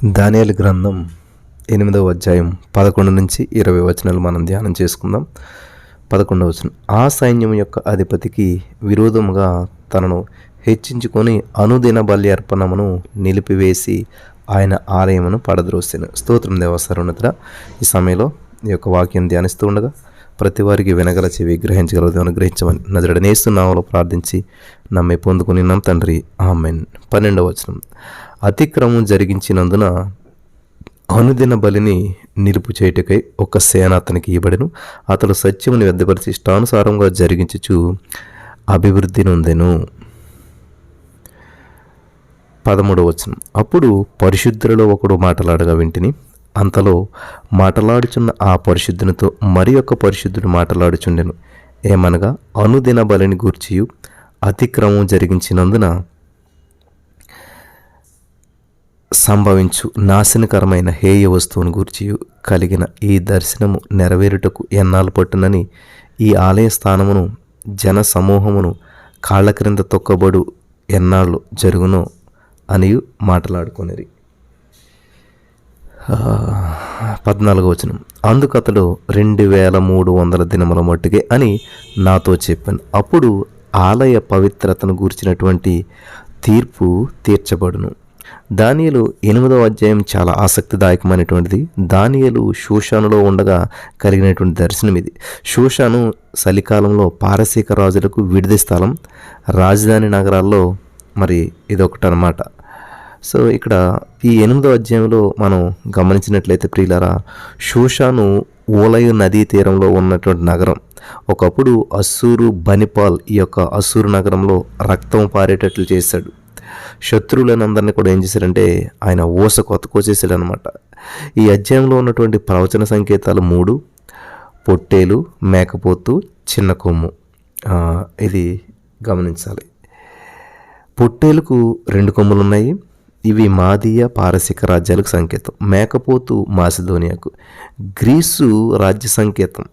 దానియేలు గ్రంథం 8వ అధ్యాయం 11 నుంచి 20 వచనాలు మనం ధ్యానం చేసుకుందాం. 11వ వచనం, ఆ సైన్యం యొక్క అధిపతికి విరోధముగా తనను హెచ్చించుకొని అనుదిన బలి అర్పణమును నిలిపివేసి ఆయన ఆలయమును పడద్రోసెను. స్తోత్రం దేవ సర్వోన్నతుడా. ఈ సమయంలో ఈ యొక్క వాక్యం ధ్యానిస్తూ ఉండగా ప్రతి వారికి వినగల చెవి గ్రహించగలదు అనుగ్రహించమని నజరుడైన యేసు నామములో ప్రార్థించి నమ్మి పొందుకుని తండ్రి, ఆమెన్. 12వ వచనం, అతిక్రమం జరిగించినందున అనుదిన బలిని నిలుపు చేయుటకై ఒక సేన అతనికి ఇవ్వబడెను. అతడు సత్యముని వ్యర్థపరిచి ఇష్టానుసారంగా జరిగించుచు అభివృద్ధి నొందెను. 13వ వచనం, అప్పుడు పరిశుద్ధులలో ఒకడు మాటలాడగా వింటిని. అంతలో మాటలాడుచున్న ఆ పరిశుద్ధునితో మరి ఒక పరిశుద్ధుడు మాటలాడుచుండెను. ఏమనగా, అనుదిన బలిని గూర్చియు అతిక్రమం జరిగించినందున సంభవించు నాశనకరమైన హేయ వస్తువును గూర్చియు కలిగిన ఈ దర్శనము నెరవేరుటకు ఎన్నాళ్ళు పట్టునని ఈ ఆలయ స్థానమును జన సమూహమును కాళ్ళ క్రింద తొక్కబడు ఎన్నాళ్ళు జరుగునో అనియు మాట్లాడుకొనిరి. 14వ వచనం, అందుకతడు 2300 దినముల మట్టుకే అని నాతో చెప్పాను. అప్పుడు ఆలయ పవిత్రతను గూర్చినటువంటి తీర్పు తీర్చబడును. దానియేలు 8వ అధ్యాయం చాలా ఆసక్తిదాయకమైనటువంటిది. దానియేలు షూషానులో ఉండగా కలిగినటువంటి దర్శనం ఇది. షూషాను చలికాలంలో పారసీక రాజులకు విడిది స్థలం, రాజధాని నగరాల్లో మరి ఇదొకటి అన్నమాట. సో ఇక్కడ ఈ 8వ అధ్యాయంలో మనం గమనించినట్లయితే ప్రియులారా, షూషాను ఓలయు నదీ తీరంలో ఉన్నటువంటి నగరం. ఒకప్పుడు అస్సూరు బనిపాల్ ఈ యొక్క అస్సూరు నగరంలో రక్తం పారేటట్లు చేశాడు. శత్రువులను అందరినీ కూడా ఏం చేశారంటే ఆయన ఊస కొత్తకోసేసాడు అనమాట. ఈ అధ్యాయంలో ఉన్నటువంటి ప్రవచన సంకేతాలు 3: పొట్టేలు, మేకపోతు, చిన్న కొమ్ము. ఇది గమనించాలి. పొట్టేలుకు 2 కొమ్ములు ఉన్నాయి. ఇవి మాదీయ పారసీక రాజ్యాలకు సంకేతం. మేకపోతు మాసిదోనియాకు, గ్రీసు రాజ్య సంకేతం.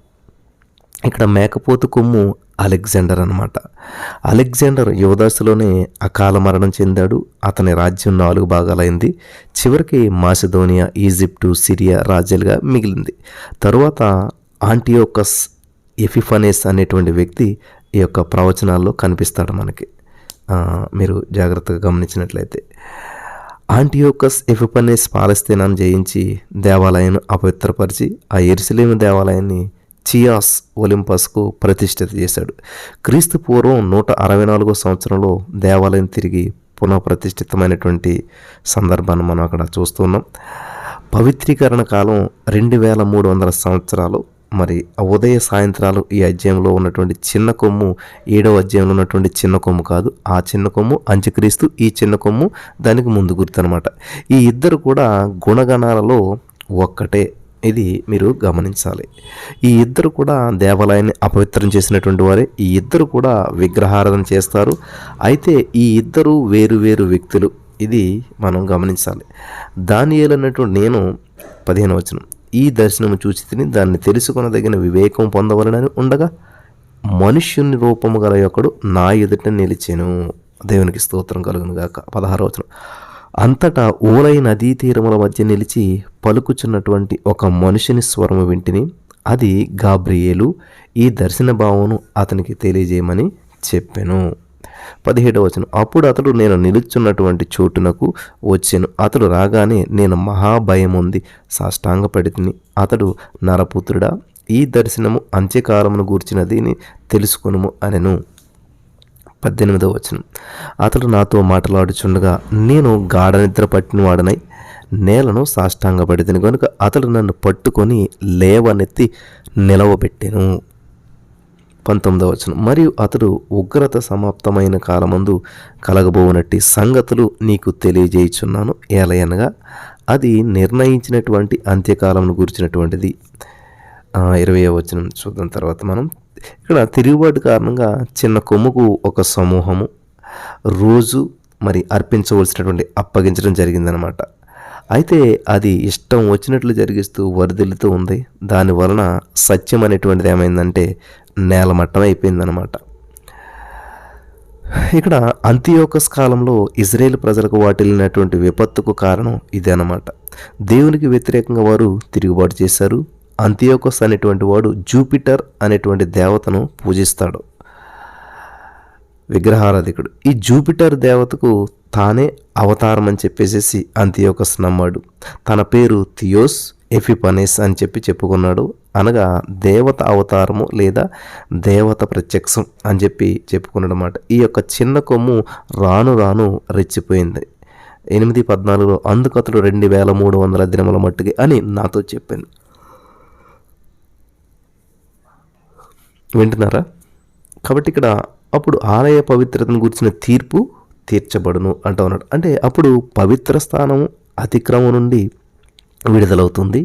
ఇక్కడ మేకపోతు కొమ్ము అలెగ్జాండర్ అనమాట. అలెగ్జాండర్ యువదశలోనే అకాల మరణం చెందాడు. అతని రాజ్యం 4 భాగాలైంది. చివరికి మాసిదోనియా, ఈజిప్టు, సిరియా రాజ్యాలుగా మిగిలింది. తరువాత ఆంటియోకస్ ఎపిఫనెస్ అనేటువంటి వ్యక్తి ఈ యొక్క ప్రవచనాల్లో కనిపిస్తాడు మనకి. మీరు జాగ్రత్తగా గమనించినట్లయితే ఆంటియోకస్ ఎపిఫనెస్ పాలస్తీనాను జయించి దేవాలయాన్ని అపవిత్రపరిచి ఆ యెరూషలేము దేవాలయాన్ని చియాస్ ఒలింపస్కు ప్రతిష్ఠిత చేశాడు. క్రీస్తు పూర్వం 164వ సంవత్సరంలో దేవాలయం తిరిగి పునఃప్రతిష్ఠితమైనటువంటి సందర్భాన్ని మనం అక్కడ చూస్తున్నాం. పవిత్రీకరణ కాలం 2300 సంవత్సరాలు. మరి ఉదయ సాయంత్రాలు ఈ అధ్యాయంలో ఉన్నటువంటి చిన్న కొమ్ము 7వ అధ్యాయంలో ఉన్నటువంటి చిన్న కొమ్ము కాదు. ఆ చిన్న కొమ్ము అంత్యక్రీస్తు, ఈ చిన్న కొమ్ము దానికి ముందు గుర్తు అనమాట. ఈ ఇద్దరు కూడా గుణగణాలలో ఒక్కటే. ఇది మీరు గమనించాలి. ఈ ఇద్దరు కూడా దేవాలయాన్ని అపవిత్రం చేసినటువంటి వారే. ఈ ఇద్దరు కూడా విగ్రహారాధన చేస్తారు. అయితే ఈ ఇద్దరు వేరు వేరు వ్యక్తులు. ఇది మనం గమనించాలి. దానియేలు అన్నటువంటి నేను 15వ వచనం, ఈ దర్శనము చూచి తిని దాన్ని తెలుసుకొనదగిన వివేకం పొందవలనని ఉండగా మనుష్యుని రూపము గల ఒకడు నా ఎదుట నిలిచెను. దేవునికి స్తోత్రం కలుగును గాక. 16వ వచనం, అంతటా ఓలై నదీ తీరముల మధ్య నిలిచి పలుకుచున్నటువంటి ఒక మనుషుని స్వరము వింటిని. అది గాబ్రియేలు. ఈ దర్శన భావమును అతనికి తెలియజేయమని చెప్పెను. 17వ వచనం, అప్పుడు అతడు నేను నిలుచున్నటువంటి చోటునకు వచ్చెను. అతడు రాగానే నేను మహాభయం ఉంది సాష్టాంగపడి తిని. అతడు, నరపుత్రుడా, ఈ దర్శనము అంత్యకాలమును గూర్చినదిని తెలుసుకొనుము అనెను. 18వ వచనం, అతడు నాతో మాట్లాడుచుండగా నేను గాఢ నిద్ర పట్టిన వాడనై నేలను సాష్టాంగపడితిని కనుక అతడు నన్ను పట్టుకొని లేవనెత్తి నిలవబెట్టెను. 19వ వచనం, మరియు అతడు ఉగ్రత సమాప్తమైన కాలమందు కలగబోనట్టి సంగతులు నీకు తెలియజేయుచున్నాను. ఏలయనగా అది నిర్ణయించినటువంటి అంత్యకాలంను గురించినటువంటిది. 20వ వచనం చూద్దాం తర్వాత మనం. ఇక్కడ తిరుగుబాటు కారణంగా చిన్న కొమ్ముకు ఒక సమూహము రోజు మరి అర్పించవలసినటువంటి అప్పగించడం జరిగిందనమాట. అయితే అది ఇష్టం వచ్చినట్లు జరిగిస్తూ వరదిల్లుతూ ఉంది. దాని వలన సత్యం అనేటువంటిది ఏమైందంటే నేలమట్టం అయిపోయిందనమాట. ఇక్కడ అంతియోకస్ కాలంలో ఇజ్రాయేల్ ప్రజలకు వాటిల్లినటువంటి విపత్తుకు కారణం ఇదే అన్నమాట. దేవునికి వ్యతిరేకంగా వారు తిరుగుబాటు చేశారు. అంతియోకస్ అనేటువంటి వాడు జూపిటర్ అనేటువంటి దేవతను పూజిస్తాడు, విగ్రహారాధికుడు. ఈ జూపిటర్ దేవతకు తానే అవతారం అని చెప్పేసి అంతియోకస్ నమ్మాడు. తన పేరు థియోస్ ఎఫిపనెస్ అని చెప్పుకున్నాడు. అనగా దేవత అవతారము లేదా దేవత ప్రత్యక్షం అని చెప్పుకున్నాడు అన్నమాట. ఈ యొక్క చిన్న కొమ్ము రాను రాను రెచ్చిపోయింది. 8:14 అందుకు అతడు 2300 దినముల మట్టుకి అని నాతో చెప్పింది. వింటున్నారా? కాబట్టి ఇక్కడ అప్పుడు ఆలయ పవిత్రతను గురించిన తీర్పు తీర్చబడును అంటూ ఉన్నాడు. అంటే అప్పుడు పవిత్ర స్థానం అతిక్రమం నుండి విడుదలవుతుంది.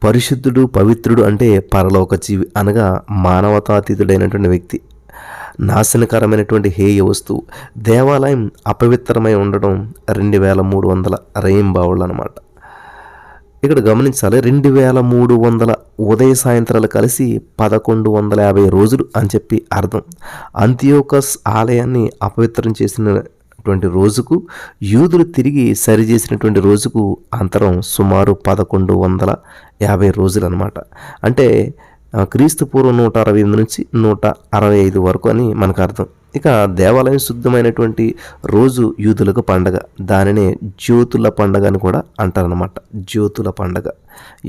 పరిశుద్ధుడు పవిత్రుడు అంటే పరలోక జీవి అనగా మానవతాతీతుడైనటువంటి వ్యక్తి. నాశనకరమైనటువంటి హేయ వస్తువు. దేవాలయం అపవిత్రమై ఉండడం 2300 రెయింబావుళ్ళు అనమాట. ఇక్కడ గమనించాలి, 2300 ఉదయ సాయంత్రాలు కలిసి 1150 రోజులు అని చెప్పి అర్థం. అంతియోకస్ ఆలయాన్ని అపవిత్రం చేసినటువంటి రోజుకు యూదులు తిరిగి సరిచేసినటువంటి రోజుకు అంతరం సుమారు 1150 రోజులు అనమాట. అంటే క్రీస్తు పూర్వం 168 నుంచి 165 వరకు అని మనకు అర్థం. ఇక దేవాలయం శుద్ధమైనటువంటి రోజు యూదులకు పండగ. దానినే జ్యోతుల పండగ అని కూడా అంటారనమాట. జ్యోతుల పండగ.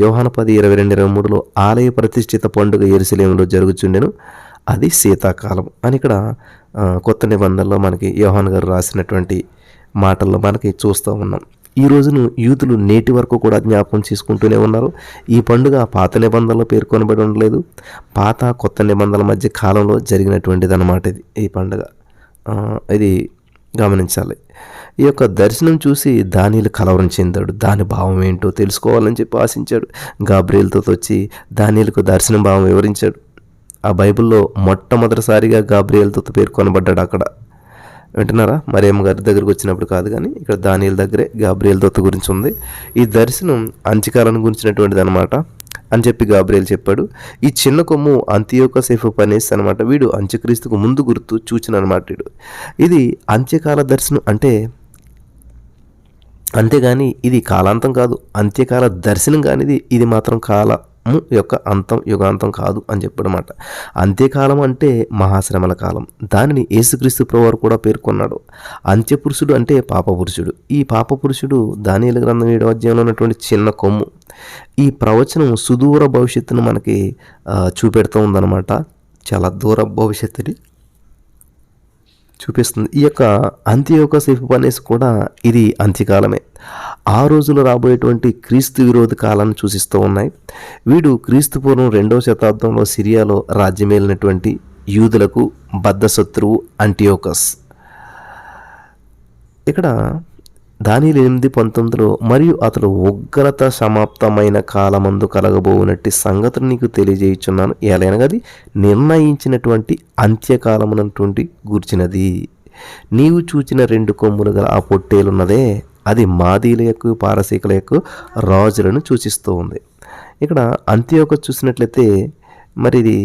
యోహాను 10:22-23 ఆలయ ప్రతిష్ఠిత పండుగ యెరూషలేములో జరుగుచుండెను, అది శీతాకాలం అని ఇక్కడ కొత్త నిబంధనలో మనకి యోహాను గారు రాసినటువంటి మాటల్లో మనకి చూస్తూ ఉన్నాం. ఈ రోజును యూదులు నేటి వరకు కూడా జ్ఞాపకం చేసుకుంటూనే ఉన్నారు. ఈ పండుగ పాత నిబంధనలో పేర్కొనబడి ఉండలేదు. పాత కొత్త నిబంధనల మధ్య కాలంలో జరిగినటువంటిది అన్నమాట ఈ పండుగ. ఇది గమనించాలి. ఈ యొక్క దర్శనం చూసి దానియేలు కలవరం చెందాడు. దాని భావం ఏంటో తెలుసుకోవాలని చెప్పి ఆశించాడు. గాబ్రియేలుతో వచ్చి దానియేలుకు దర్శనం భావం వివరించాడు. ఆ బైబిల్లో మొట్టమొదటిసారిగా గాబ్రియేలుతో పేర్కొనబడ్డాడు అక్కడ. వింటున్నారా? మరియమ్మ గారి దగ్గరకు వచ్చినప్పుడు కాదు, కానీ ఇక్కడ దానియేలు దగ్గరే గాబ్రియేలు దూత గురించి ఉంది. ఈ దర్శనం అంత్యకాలం గురించినటువంటిది అనమాట అని చెప్పి గాబ్రియేలు చెప్పాడు. ఈ చిన్న కొమ్ము అంతియోకస్ ఎపిఫనీస్ అనమాట. వీడు అంత్యక్రీస్తుకు ముందు గుర్తు సూచన అనమాట. ఇది అంత్యకాల దర్శనం అంటే, అంతేగాని ఇది కాలాంతం కాదు. అంత్యకాల దర్శనం కానిది ఇది మాత్రం కాలము యొక్క అంతం, యుగాంతం కాదు అని చెప్పడమాట. అంత్యకాలం అంటే మహాశ్రమల కాలం. దానిని యేసుక్రీస్తు ప్రభువారు కూడా పేర్కొన్నాడు. అంత్యపురుషుడు అంటే పాపపురుషుడు. ఈ పాపపురుషుడు దానియేలు గ్రంథం 7వ అధ్యాయంలో ఉన్నటువంటి చిన్న కొమ్ము. ఈ ప్రవచనం సుదూర భవిష్యత్తును మనకి చూపెడుతూ ఉందన్నమాట. చాలా దూర భవిష్యత్తుని చూపిస్తుంది. ఈ యొక్క అంత్యోకస్ ఎపిఫనీస్ కూడా ఇది అంత్యకాలమే. ఆ రోజులు రాబోయేటువంటి క్రీస్తు విరోధ కాలాన్ని సూచిస్తూ ఉన్నాయి. వీడు క్రీస్తు పూర్వం 2వ శతాబ్దంలో సిరియాలో రాజ్యమేలినటువంటి యూదులకు బద్ధశత్రువు అంటియోకస్. ఇక్కడ దానియేలు 8:19 మరియు అతడు ఉగ్రత సమాప్తమైన కాలమందు కలగబోనట్టి సంగతులు నీకు తెలియజేయుచున్నాను, ఎలాగనగా అది నిర్ణయించినటువంటి అంత్యకాలమునటువంటి గూర్చినది. నీవు చూచిన 2 కొమ్ములు గల ఆ పొట్టేలున్నదే, అది మాదీల యొక్క పారసీకుల యొక్క రాజులను సూచిస్తూ ఉంది. ఇక్కడ అంత్యోకస్ చూసినట్లయితే మరి ఇది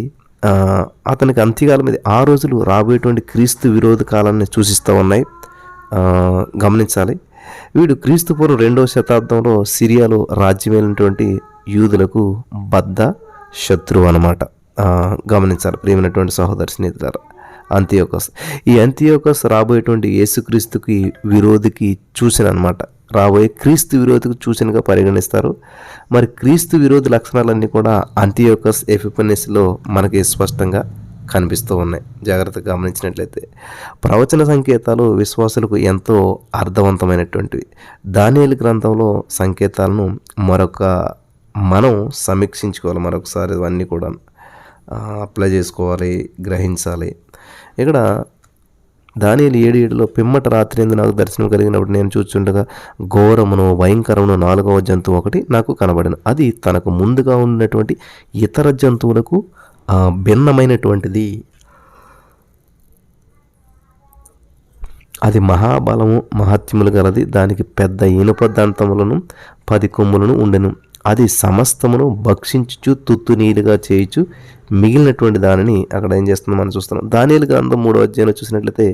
అతనికి అంత్యకాలం ఇది. ఆ రోజులు రాబోయేటువంటి క్రీస్తు విరోధ కాలాన్ని సూచిస్తూ ఉన్నాయి. గమనించాలి. వీడు క్రీస్తు పూర్వం 2వ శతాబ్దంలో సిరియాలో రాజ్యమైనటువంటి యూదులకు బద్ధ శత్రువు అనమాట. గమనించాలి ప్రియమైనటువంటి సహోదరి స్నేహితులారా. అంతియోకస్, ఈ అంతియోకస్ రాబోయేటువంటి యేసుక్రీస్తుకి విరోధికి సూచన అనమాట. రాబోయే క్రీస్తు విరోధికి సూచనగా పరిగణిస్తారు. మరి క్రీస్తు విరోధి లక్షణాలన్నీ కూడా అంతియోకస్ ఎపిఫనీస్లో మనకి స్పష్టంగా కనిపిస్తూ ఉన్నాయి. జాగ్రత్తగా గమనించినట్లయితే ప్రవచన సంకేతాలు విశ్వాసులకు ఎంతో అర్థవంతమైనటువంటివి. దానియేలు గ్రంథంలో సంకేతాలను మనం సమీక్షించుకోవాలి. మరొకసారి ఇవన్నీ కూడా అప్లై చేసుకోవాలి, గ్రహించాలి. ఇక్కడ దానియేలు 7:7 పిమ్మట రాత్రి ఎందు నాకు దర్శనం కలిగినప్పుడు నేను చూచుండగా ఘోరమును భయంకరమును 4వ జంతువు ఒకటి నాకు కనబడిన. అది తనకు ముందుగా ఉన్నటువంటి ఇతర జంతువులకు భిన్నమైనటువంటిది. అది మహాబలము మహత్యములు గలది. దానికి పెద్ద ఇనుప దంతములను 10 కొమ్ములను ఉండెను. అది సమస్తమును భక్షించుచు తుత్తు నీలుగా చేయుచు మిగిలినటువంటి దానిని అక్కడ ఏం చేస్తుందో మనం చూస్తున్నాం. దానియేలు గ్రంథం 3వ అధ్యాయంలో చూసినట్లయితే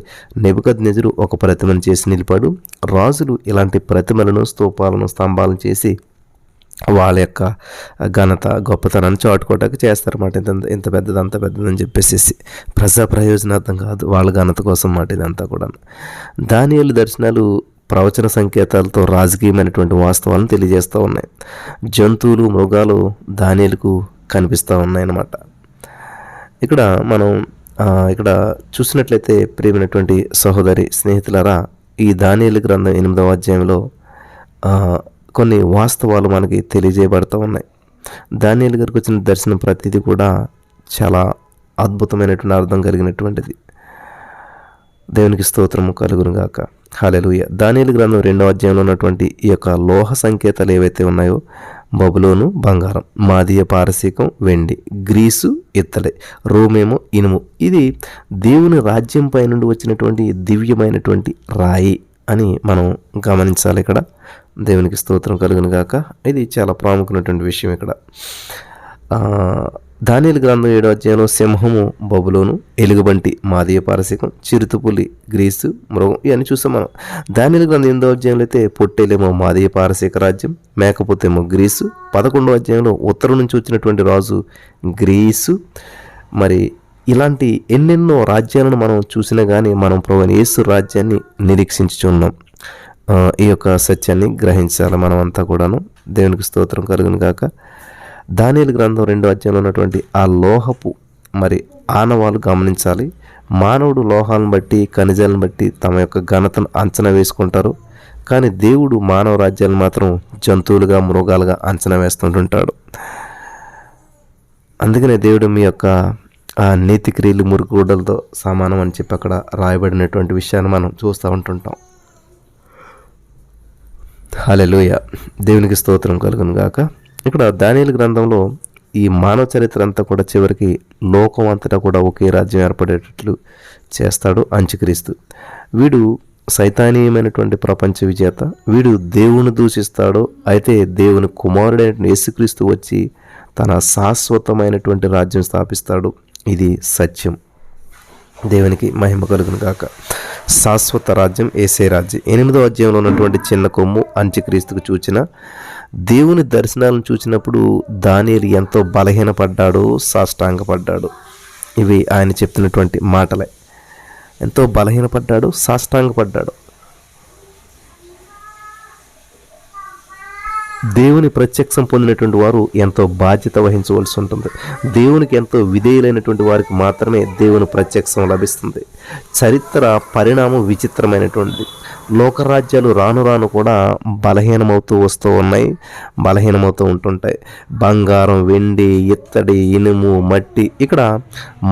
నెబుకద్నెజరు ఒక ప్రతిమను చేసి నిలిపాడు. రాజులు ఇలాంటి ప్రతిమలను, స్తూపాలను, స్తంభాలను చేసి వాళ్ళ యొక్క ఘనత, గొప్పతనాన్ని చాటుకోవటానికి చేస్తారన్నమాట. ఇంత పెద్దది, అంత పెద్దదని చెప్పేసి ప్రజా ప్రయోజనార్థం కాదు, వాళ్ళ ఘనత కోసం మాట ఇదంతా కూడా. దానియేలు దర్శనాలు ప్రవచన సంకేతాలతో రాజకీయమైనటువంటి వాస్తవాలను తెలియజేస్తూ ఉన్నాయి. జంతువులు, మృగాలు దానియేలుకు కనిపిస్తూ ఉన్నాయన్నమాట. ఇక్కడ మనం ఇక్కడ చూసినట్లయితే ప్రియమైనటువంటి సహోదరి, స్నేహితులారా, ఈ దానియేలు గ్రంథం 8వ అధ్యాయంలో కొన్ని వాస్తవాలు మనకి తెలియజేయబడుతూ ఉన్నాయి. దానియేలు గారికి వచ్చిన దర్శనం ప్రతిదీ కూడా చాలా అద్భుతమైనటువంటి అర్థం కలిగినటువంటిది. దేవునికి స్తోత్రము కలుగును గాక. హల్లెలూయా. దానియేలు గ్రంథం 2వ అధ్యాయంలో ఉన్నటువంటి ఈ యొక్క లోహ సంకేతాలు ఏవైతే ఉన్నాయో, బబులోను బంగారం, మాదీయ పారసీకం వెండి, గ్రీసు ఇత్తడి, రోమేమో ఇనుము, ఇది దేవుని రాజ్యం పై నుండి వచ్చినటువంటి దివ్యమైనటువంటి రాయి అని మనం గమనించాలి. ఇక్కడ దేవునికి స్తోత్రం కలుగును గాక. ఇది చాలా ప్రాముఖ్యమైనటువంటి విషయం. ఇక్కడ దానియేలు గ్రంథం 7వ అధ్యాయంలో సింహము బబులోను, ఎలుగుబంటి మాదీయ పారసీకం, చిరుతపులి గ్రీసు, మృగం, ఇవన్నీ చూస్తాం మనం. దానియేలు గ్రంథం 8వ అధ్యాయంలో అయితే పొట్టేలేమో మాదీయ పారసీక రాజ్యం, మేకపోతేమో గ్రీసు. 11వ అధ్యాయంలో ఉత్తరం నుంచి వచ్చినటువంటి రాజు గ్రీసు. మరి ఇలాంటి ఎన్నెన్నో రాజ్యాలను మనం చూసినా కానీ మనం ప్రభువైన యేసు రాజ్యాన్ని నిరీక్షించుచున్నాం. ఈ యొక్క సత్యాన్ని గ్రహించాలి మనం అంతా కూడాను. దేవునికి స్తోత్రం కలుగును గాక. దానియేలు గ్రంథం 2వ అధ్యాయంలో ఉన్నటువంటి ఆ లోహపు మరి ఆనవాలు గమనించాలి. మానవుడు లోహాలను బట్టి, ఖనిజాలను బట్టి తమ యొక్క ఘనతను అంచనా వేసుకుంటారు. కానీ దేవుడు మానవ రాజ్యాలను మాత్రం జంతువులుగా, మృగాలుగా అంచనా వేస్తుంటుంటాడు. అందుకనే దేవుడు మీ యొక్క ఆ నీతి క్రియలు మురుగుగూడలతో సమానం అని చెప్పి అక్కడ రాయబడినటువంటి విషయాన్ని మనం చూస్తూ ఉంటుంటాం. హల్లెలూయా. దేవునికి స్తోత్రం కలుగును గాక. ఇక్కడ దానియేలు గ్రంథంలో ఈ మానవ చరిత్ర అంతా కూడా చివరికి లోకం అంతటా కూడా ఒకే రాజ్యం ఏర్పడేటట్లు చేస్తాడు అంత్యక్రీస్తు. వీడు సైతానీయమైనటువంటి ప్రపంచ విజేత. వీడు దేవుని దూషిస్తాడు. అయితే దేవుని కుమారుడైన యేసుక్రీస్తు వచ్చి తన శాశ్వతమైనటువంటి రాజ్యం స్థాపిస్తాడు. ఇది సత్యం. దేవునికి మహిమ కలుగును గాక. శాశ్వత రాజ్యం యేసే రాజ్యం. 8వ అధ్యాయంలో ఉన్నటువంటి చిన్న కొమ్ము అంత్యక్రీస్తుకు చూచిన దేవుని దర్శనాలను చూసినప్పుడు దానియేలు ఎంతో బలహీనపడ్డాడు, సాష్టాంగపడ్డాడు. ఇవి ఆయన చెప్తున్నటువంటి మాటలే. ఎంతో బలహీనపడ్డాడు, సాష్టాంగపడ్డాడు. దేవుని ప్రత్యక్షం పొందినటువంటి వారు ఎంతో బాధ్యత వహించవలసి ఉంటుంది. దేవునికి ఎంతో విధేయులైనటువంటి వారికి మాత్రమే దేవుని ప్రత్యక్షం లభిస్తుంది. చరిత్ర పరిణామం విచిత్రమైనటువంటిది. లోకరాజ్యాలు రాను రాను కూడా బలహీనమవుతూ వస్తూ ఉన్నాయి, బలహీనమవుతూ ఉంటుంటాయి. బంగారం, వెండి, ఇత్తడి, ఇనుము, మట్టి, ఇక్కడ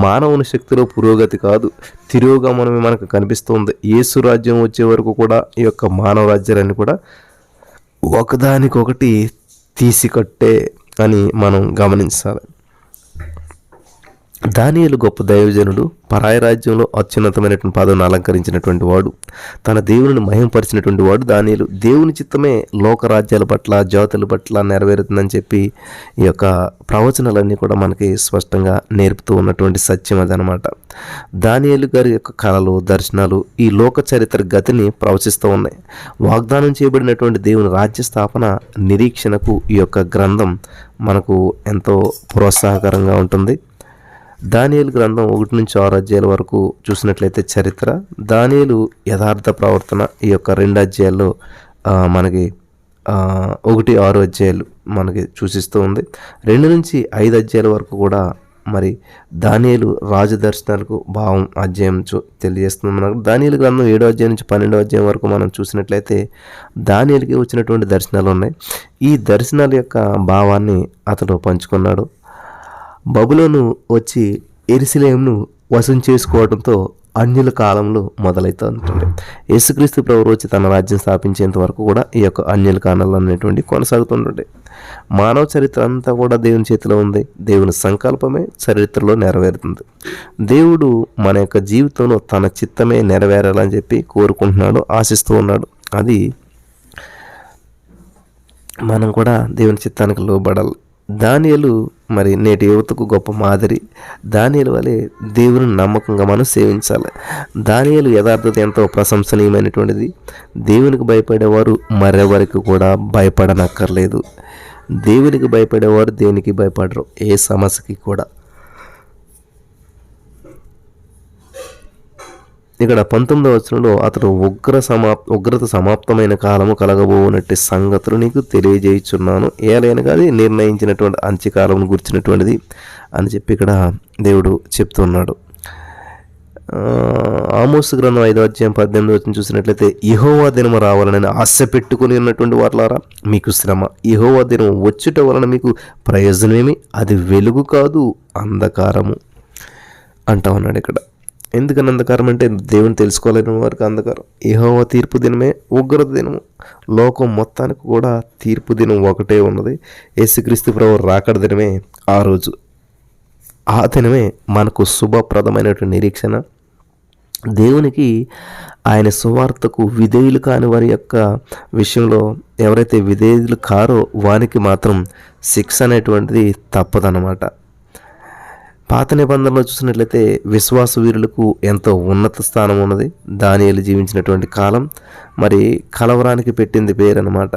మానవుని శక్తిలో పురోగతి కాదు, తిరోగమనమే మనకు కనిపిస్తుంది. యేసు రాజ్యం వచ్చే వరకు కూడా ఈ యొక్క మానవ రాజ్యాలన్నీ కూడా ఒకదానికొకటి తీసికట్టే అని మనం గమనించాలి. దానియేలు గొప్ప దైవజనుడు, పరాయి రాజ్యంలో అత్యున్నతమైనటువంటి పదవిని అలంకరించినటువంటి వాడు, తన దేవుని మహిమపరిచినటువంటి వాడు దానియేలు. దేవుని చిత్తమే లోకరాజ్యాల పట్ల, జాతుల పట్ల నెరవేరుతుందని చెప్పి ఈ యొక్క ప్రవచనాలన్నీ కూడా మనకి స్పష్టంగా నేర్పుతూ ఉన్నటువంటి సత్యం అదనమాట. దానియేలు గారి యొక్క కళలు, దర్శనాలు ఈ లోక చరిత్ర గతిని ప్రవచిస్తూ ఉన్నాయి. వాగ్దానం చేయబడినటువంటి దేవుని రాజ్య స్థాపన నిరీక్షణకు ఈ యొక్క గ్రంథం మనకు ఎంతో ప్రోత్సాహకరంగా ఉంటుంది. దానియేలు గ్రంథం 1 నుంచి 6 అధ్యాయాల వరకు చూసినట్లయితే చరిత్ర, దానియేలు యథార్థ ప్రవర్తన ఈ యొక్క 2 అధ్యాయాల్లో మనకి 1-6 అధ్యాయాలు మనకి సూచిస్తూ ఉంది. 2 నుంచి 5 అధ్యాయాల వరకు కూడా మరి దానియేలు రాజదర్శనాలకు భావం అధ్యాయం తెలియజేస్తుంది మనకు. దానియేలు గ్రంథం 7వ అధ్యాయం నుంచి 12వ అధ్యాయం వరకు మనం చూసినట్లయితే దానియేలుకి వచ్చినటువంటి దర్శనాలు ఉన్నాయి. ఈ దర్శనాల యొక్క భావాన్ని అతడు పంచుకున్నాడు. బబులోను వచ్చి యెరూషలేమును వశం చేసుకోవడంతో అన్యుల కాలంలో మొదలవుతూ ఉంటుంది. యేసుక్రీస్తు ప్రభువు వచ్చి తన రాజ్యం స్థాపించేంత వరకు కూడా ఈ యొక్క అన్యుల కాలంలో అనేటువంటి కొనసాగుతుంటుంది. మానవ చరిత్ర అంతా కూడా దేవుని చేతిలో ఉంది. దేవుని సంకల్పమే చరిత్రలో నెరవేరుతుంది. దేవుడు మన యొక్క జీవితంలో తన చిత్తమే నెరవేరాలని చెప్పి కోరుకుంటున్నాడు, ఆశిస్తూ ఉన్నాడు. అది మనం కూడా దేవుని చిత్తానికి లోబడాలి. దానియేలు మరి నేటి యువతకు గొప్ప మాదిరి. దానియేలు వలె దేవుని నమ్మకంగా మనం సేవించాలి. దానియేలు యథార్థత ఎంతో ప్రశంసనీయమైనటువంటిది. దేవునికి భయపడేవారు మరెవరికి కూడా భయపడనక్కర్లేదు. దేవునికి భయపడేవారు దేనికి భయపడరు, ఏ సమస్యకి కూడా. ఇక్కడ 19వ వచనంలో అతడు ఉగ్రత సమాప్తమైన కాలము కలగబోనట్టి సంగతులు నీకు తెలియజేయుచున్నాను, ఏలైనగా అది నిర్ణయించినటువంటి అంత్యకాలం గుర్చినటువంటిది అని చెప్పి ఇక్కడ దేవుడు చెప్తున్నాడు. ఆమోసు గ్రంథం 5వ అధ్యాయం 18వ వచనం చూసినట్లయితే, యెహోవా దినము రావాలని ఆశ పెట్టుకుని ఉన్నటువంటి వారులారా మీకు శ్రమ, యెహోవా దినం వచ్చుట వలన మీకు ప్రయోజనమేమి, అది వెలుగు కాదు అంధకారము అంటా ఉన్నాడు ఇక్కడ. ఎందుకని అంధకారం అంటే దేవుని తెలుసుకోలేని వారికి అంధకారం. యెహోవా తీర్పు దినమే ఉగ్రత దినము. లోకం మొత్తానికి కూడా తీర్పు దినం ఒకటే ఉన్నది. యేసుక్రీస్తు ప్రభువు రాకడ దినమే ఆ రోజు. ఆ దినమే మనకు శుభప్రదమైనటువంటి నిరీక్షణ. దేవునికి ఆయన సువార్తకు విధేయులు కాని వారి యొక్క విషయంలో ఎవరైతే విధేయులు కారో వానికి మాత్రం శిక్ష అనేటువంటిది తప్పదన్నమాట. పాత నిబంధనలో చూసినట్లయితే విశ్వాస వీరులకు ఎంతో ఉన్నత స్థానం ఉన్నది. దానియేలు జీవించినటువంటి కాలం మరి కలవరానికి పెట్టింది పేరు అన్నమాట.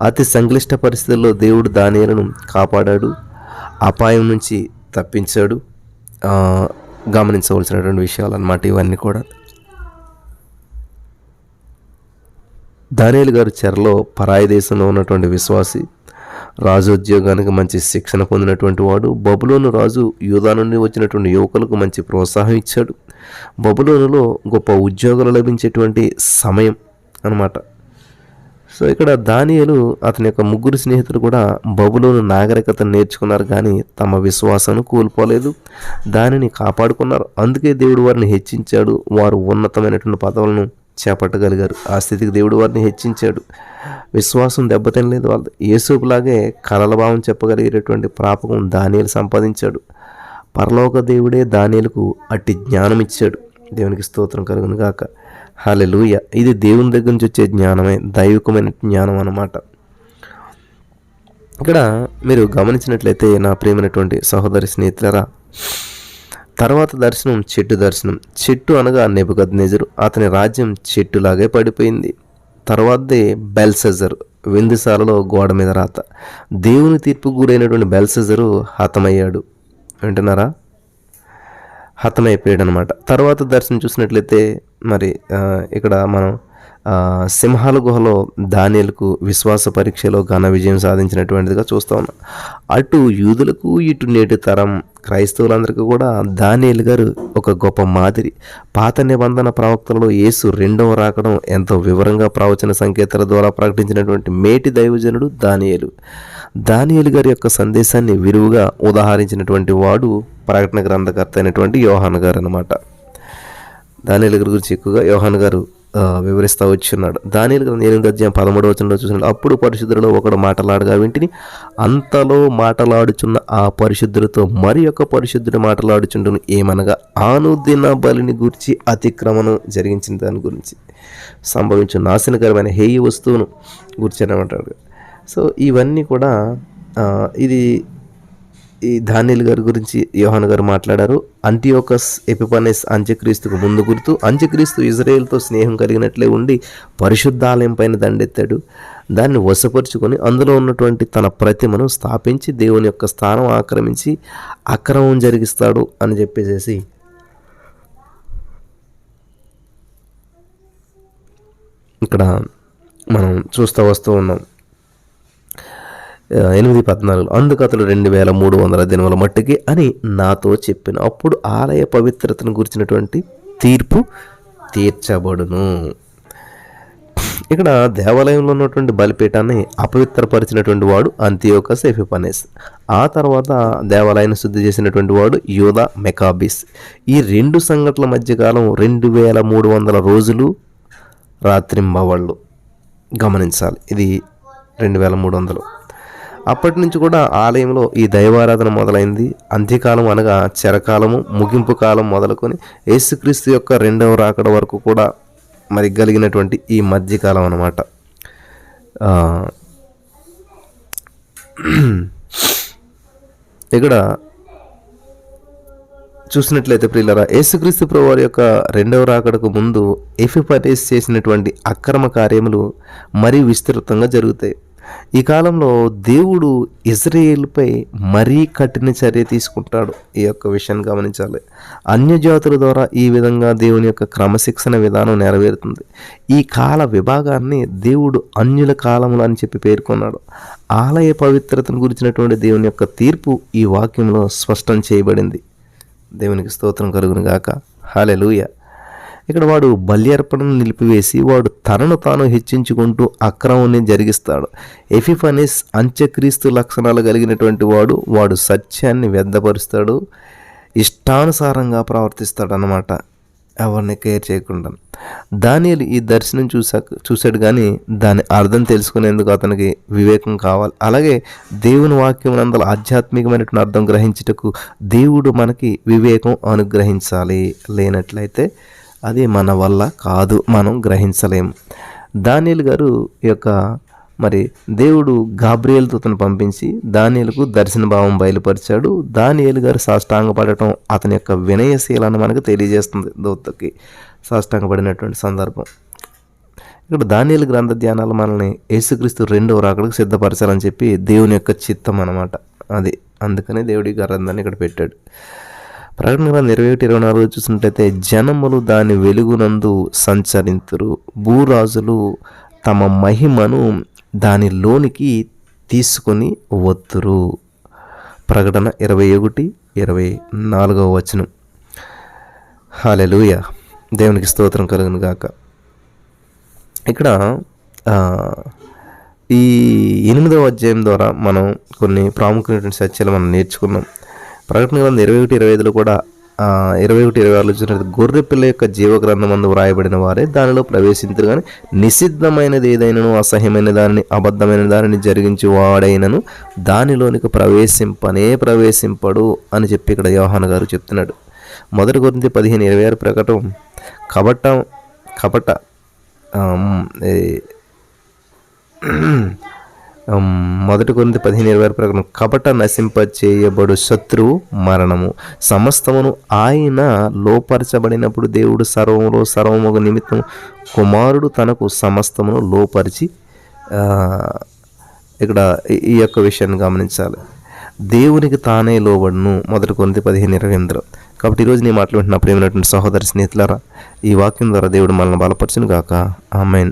అతి సంక్లిష్ట పరిస్థితుల్లో దేవుడు దానియేలును కాపాడాడు, అపాయం నుంచి తప్పించాడు. గమనించవలసినటువంటి విషయాలు అన్నమాట ఇవన్నీ కూడా. దానియేలు గారు చెరలో పరాయి దేశంలో ఉన్నటువంటి విశ్వాసి, రాజోద్యోగానికి మంచి శిక్షణ పొందినటువంటి వాడు. బబులోను రాజు యూదా నుండి వచ్చినటువంటి యువకులకు మంచి ప్రోత్సాహం ఇచ్చాడు. బబులోనులో గొప్ప ఉద్యోగాలు లభించేటువంటి సమయం అన్నమాట. సో ఇక్కడ దానియేలు అతని యొక్క ముగ్గురు స్నేహితులు కూడా బబులోను నాగరికతను నేర్చుకున్నారు, కానీ తమ విశ్వాసాన్ని కోల్పోలేదు, దానిని కాపాడుకున్నారు. అందుకే దేవుడు వారిని హెచ్చించాడు. వారు ఉన్నతమైనటువంటి పదవులను చేపట్టగలిగారు. ఆ స్థితికి దేవుడు వారిని హెచ్చించాడు. విశ్వాసం దెబ్బతినలేదు వాళ్ళు. యేసులాగే కలల భావం చెప్పగలిగేటటువంటి ప్రాపకం దానియేలు సంపాదించాడు. పరలోక దేవుడే దానియేలుకు అట్టి జ్ఞానం ఇచ్చాడు. దేవునికి స్తోత్రం కలుగును గాక. హల్లెలూయా. ఇది దేవుని దగ్గర నుంచి వచ్చే జ్ఞానమే, దైవికమైన జ్ఞానం అన్నమాట. ఇక్కడ మీరు గమనించినట్లయితే నా ప్రియమైనటువంటి సహోదరి స్నేహితులరా, తర్వాత దర్శనం చెట్టు దర్శనం. చెట్టు అనగా నెబుకద్నెజరు, అతని రాజ్యం చెట్టులాగే పడిపోయింది. తర్వాతదే బెల్షెజరు, విందుశాలలో గోడ మీద రాత. దేవుని తీర్పు గురైనటువంటి బెల్షెజరు హతమయ్యాడు. వింటున్నారా? హతమైపోయాడు అనమాట. తర్వాత దర్శనం చూసినట్లయితే మరి ఇక్కడ మనం సింహాల గుహలో దానియేలుకు విశ్వాస పరీక్షలో ఘన విజయం సాధించినటువంటిదిగా చూస్తూ ఉన్నాం. అటు యూదులకు ఇటు నేటి తరం క్రైస్తవులందరికీ కూడా దానియేలు గారు ఒక గొప్ప మాదిరి. పాత నిబంధన ప్రవక్తలలో యేసు రెండవ రాకడం ఎంతో వివరంగా ప్రవచన సంకేతాల ద్వారా ప్రకటించినటువంటి మేటి దైవజనుడు దానియేలు. దానియేలు గారి యొక్క సందేశాన్ని విరివిగా ఉదాహరించినటువంటి వాడు ప్రకటన గ్రంథకర్త అయినటువంటి యోహాను గారు అనమాట. దానియేలు గారి గురించి ఎక్కువగా యోహాను గారు వివరిస్తూ వచ్చున్నాడు. దానియేలు గ్రంథం 8వ అధ్యాయం 13వ వచనంలో చూసినట్టు, అప్పుడు పరిశుద్ధులలో ఒకడు మాటలాడగా వింటిని, అంతలో మాటలాడుచున్న ఆ పరిశుద్ధులతో మరి యొక్క పరిశుద్ధుడు మాటలాడుచుండును, ఏమనగా ఆనుదిన బలిని గురించి అతిక్రమణం జరిగించిన దాని గురించి సంభవించు నాశనకరమైన హేయ వస్తువును గురించి అనమాట. సో ఇవన్నీ కూడా ఈ దానియేలు గారి గురించి యోహాను గారు మాట్లాడారు. అంటియోకస్ ఎపిఫానెస్ అంత్యక్రీస్తుకు ముందు గుర్తు. అంత్యక్రీస్తు ఇజ్రాయేల్తో స్నేహం కలిగినట్లే ఉండి పరిశుద్ధాలయం పైన దండెత్తాడు. దాన్ని వశపరుచుకొని అందులో ఉన్నటువంటి తన ప్రతిమను స్థాపించి దేవుని యొక్క స్థానం ఆక్రమించి అక్రమం జరిగిస్తాడు అని చెప్పేసి ఇక్కడ మనం చూస్తూ వస్తూ ఉన్నాం. 8:14 అందుకు అతడు 2300 దినముల మట్టుకి అని నాతో చెప్పిన, అప్పుడు ఆలయ పవిత్రతను గురించినటువంటి తీర్పు తీర్చబడును. ఇక్కడ దేవాలయంలో ఉన్నటువంటి బలిపీఠాన్ని అపవిత్రపరిచినటువంటి వాడు అంతియోకస్ ఎపిఫానెస్. ఆ తర్వాత దేవాలయాన్ని శుద్ధి చేసినటువంటి వాడు యూదా మెకాబీస్. ఈ రెండు సంఘటనల మధ్యకాలం 2300 రోజులు రాత్రింబవళ్ళు. గమనించాలి, ఇది 2300. అప్పటి నుంచి కూడా ఆలయంలో ఈ దైవారాధన మొదలైంది. అంత్యకాలం అనగా చెరకాలము, ముగింపు కాలం మొదలుకొని యేసుక్రీస్తు యొక్క రెండవ రాకడ వరకు కూడా మరి కలిగినటువంటి ఈ మధ్యకాలం అన్నమాట. ఇక్కడ చూసినట్లయితే ప్రియులారా, యేసుక్రీస్తు ప్రభువారి యొక్క రెండవ రాకడకు ముందు ఎపిఫనీస్ చేసినటువంటి అక్రమ కార్యములు మరీ విస్తృతంగా జరుగుతాయి. ఈ కాలంలో దేవుడు ఇజ్రాయేలుపై మరీ కఠిన చర్య తీసుకుంటాడు. ఈ యొక్క విషయాన్ని గమనించాలి. అన్యజాతుల ద్వారా ఈ విధంగా దేవుని యొక్క క్రమశిక్షణ విధానం నెరవేరుతుంది. ఈ కాల విభాగాన్ని దేవుడు అన్యుల కాలములు అని చెప్పి పేర్కొన్నాడు. ఆలయ పవిత్రతను గురించినటువంటి దేవుని యొక్క తీర్పు ఈ వాక్యంలో స్పష్టం చేయబడింది. దేవునికి స్తోత్రం కలుగును గాక. హల్లెలూయా. ఇక్కడ వాడు బలి అర్పణను నిలిపివేసి వాడు తనను తాను హెచ్చించుకుంటూ అక్రమాన్ని జరిగిస్తాడు. ఎపిఫనీస్ అంత్యక్రీస్తు లక్షణాలు కలిగినటువంటి వాడు సత్యాన్ని వ్యర్థపరుస్తాడు, ఇష్టానుసారంగా ప్రవర్తిస్తాడు అన్నమాట, ఎవరిని కేర్ చేయకుండా. దానియేలు ఈ దర్శనం చూశాడు కానీ దాని అర్థం తెలుసుకునేందుకు అతనికి వివేకం కావాలి. అలాగే దేవుని వాక్యం నందల ఆధ్యాత్మికమైనటువంటి అర్థం గ్రహించుటకు దేవుడు మనకి వివేకం అనుగ్రహించాలి. లేనట్లయితే అది మన వల్ల కాదు, మనం గ్రహించలేము. దానియేలు గారు యొక్క మరి దేవుడు గాబ్రియేలు దూతను పంపించి దానియేలుకు దర్శన భావం బయలుపరిచాడు. దానియేలు గారు సాష్టాంగపడటం అతని యొక్క వినయశీలాన్ని మనకు తెలియజేస్తుంది. దూతకి సాష్టాంగపడినటువంటి సందర్భం. ఇక్కడ దానియేలు గ్రంథ ధ్యానాలు మనల్ని యేసుక్రీస్తు రెండవ రాకడకు సిద్ధపరచాలని చెప్పి దేవుని యొక్క చిత్తం అన్నమాట. అది అందుకనే దేవుడి గ్రంథాన్ని ఇక్కడ పెట్టాడు. ప్రకటన గ్రంథం 21:24 చూసినట్లయితే, జనములు దాని వెలుగునందు సంచరింతురు, భూరాజులు తమ మహిమను దానిలోనికి తీసుకొని వత్తురు. ప్రకటన 21:24. హల్లెలూయా. దేవునికి స్తోత్రం కలుగును గాక. ఇక్కడ ఈ 8వ అధ్యాయం ద్వారా మనం కొన్ని ప్రాముఖ్యమైన సత్యాలు మనం నేర్చుకున్నాం. ప్రకటన గ్రంథం 21:25 కూడా 21:26 చూసినట్టు, గొర్రె పిల్ల యొక్క జీవగ్రంథం అందు వ్రాయబడిన వారే దానిలో ప్రవేశించరు, కానీ నిషిద్ధమైనది ఏదైనాను అసహ్యమైన దానిని అబద్ధమైన దానిని జరిగించి వాడైనను దానిలోనికి ప్రవేశింపడు అని చెప్పి ఇక్కడ యోహాను గారు చెప్తున్నాడు. 1 కొరింథీ 15:26 ప్రకారం కపట 1 కొరింథీ 15:26 ప్రకారం కపట నశింపచేయబడు శత్రువు మరణము. సమస్తమును ఆయన లోపరచబడినప్పుడు దేవుడు సర్వముగ నిమిత్తం కుమారుడు తనకు సమస్తమును లోపరిచి, ఇక్కడ ఈ యొక్క విషయాన్ని గమనించాలి. దేవునికి తానే లోబడును. 1 కొరింథీ 15:28. కాబట్టి ఈరోజు నేను మాట్లాడుతున్నప్పుడు ఏమైనటువంటి సహోదరి స్నేహితులారా, ఈ వాక్యం ద్వారా దేవుడు మనల్ని బలపరచును గాక. ఆమేన్.